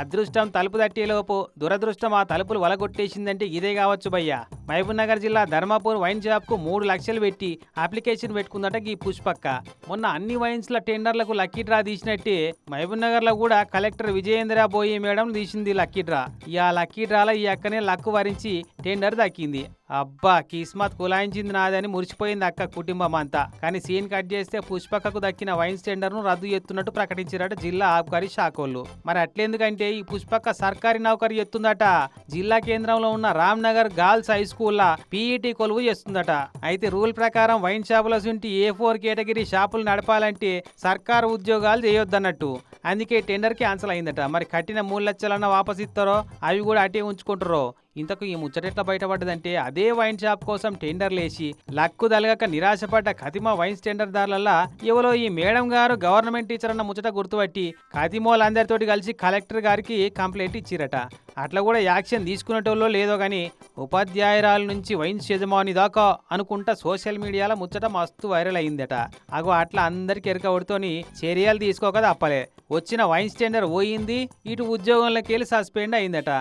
అదృష్టం తలుపు తట్టేలోపు దురదృష్టం ఆ తలుపులు వలగొట్టేసిందంటే ఇదే కావచ్చు భయ్యా. మహబూబ్ నగర్ జిల్లా ధర్మాపూర్ వైన్ షాప్ కు 3 లక్షలు పెట్టి అప్లికేషన్ పెట్టుకుందట ఈ పుష్పక్క. మొన్న అన్ని వైన్స్ల టెండర్లకు లక్కీ డ్రా తీసినట్టే మహబూబ్ నగర్ లో కూడా కలెక్టర్ విజయేంద్ర బోయి మేడం తీసింది లక్కీ డ్రా. ఆ లక్కీ డ్రాలో ఈ అక్కనే లక్కు వరించి టెండర్ దక్కింది. అబ్బా కిస్మత్ కులాయించింది నాదని మురిసిపోయింది అక్క కుటుంబం అంతా. కానీ సీన్ కట్ చేస్తే పుష్పక్కకు దక్కిన వైన్స్ టెండర్ ను రద్దు చేస్తున్నట్టు ప్రకటించారట జిల్లా ఆబ్కారీ శాఖోళ్ళు. మరి అట్లెందుకంటే ఈ పుష్పక్క సర్కారీ నౌకరీ ఎత్తుందట. జిల్లా కేంద్రంలో ఉన్న Ram Nagar girls high school PET కొలువు చేస్తుందట. అయితే రూల్ ప్రకారం వైన్ షాపుల సుంటి A4 కేటగిరీ షాపులు నడపాలంటే సర్కారు ఉద్యోగాలు చేయొద్దన్నట్టు. అందుకే టెండర్ క్యాన్సిల్ అయిందట. మరి కట్టిన 3 లక్షలన్నా వాపస్ ఇస్తారో అవి కూడా అటే ఉంచుకుంటారో. ఇంతకు ఈ ముచ్చటెట్లా బయటపడ్డదంటే అదే వైన్ షాప్ కోసం టెండర్లేసి లక్కు దలగక నిరాశపడ్డ ఖతిమా వైన్స్ టెండర్దారులల్లా ఎవరో ఈ మేడం గారు గవర్నమెంట్ టీచర్ అన్న ముచ్చట గుర్తుపట్టి ఖతిమోళ్ళందరితోటి కలిసి కలెక్టర్ గారికి కంప్లైంట్ ఇచ్చిరట. అట్లా కూడా యాక్షన్ తీసుకునేటోళ్ళో లేదో గానీ ఉపాధ్యాయురాల నుంచి వైన్స్ యజమాని దాకా అనుకుంటా సోషల్ మీడియాలో ముచ్చట మస్తు వైరల్ అయిందట. అగో అట్లా అందరికి ఎరకబడితోని చర్యలు తీసుకోక తప్పలే. వచ్చిన వైన్స్ టెండర్ పోయింది, ఇటు ఉద్యోగంలోకి వెళ్ళి సస్పెండ్ అయిందట.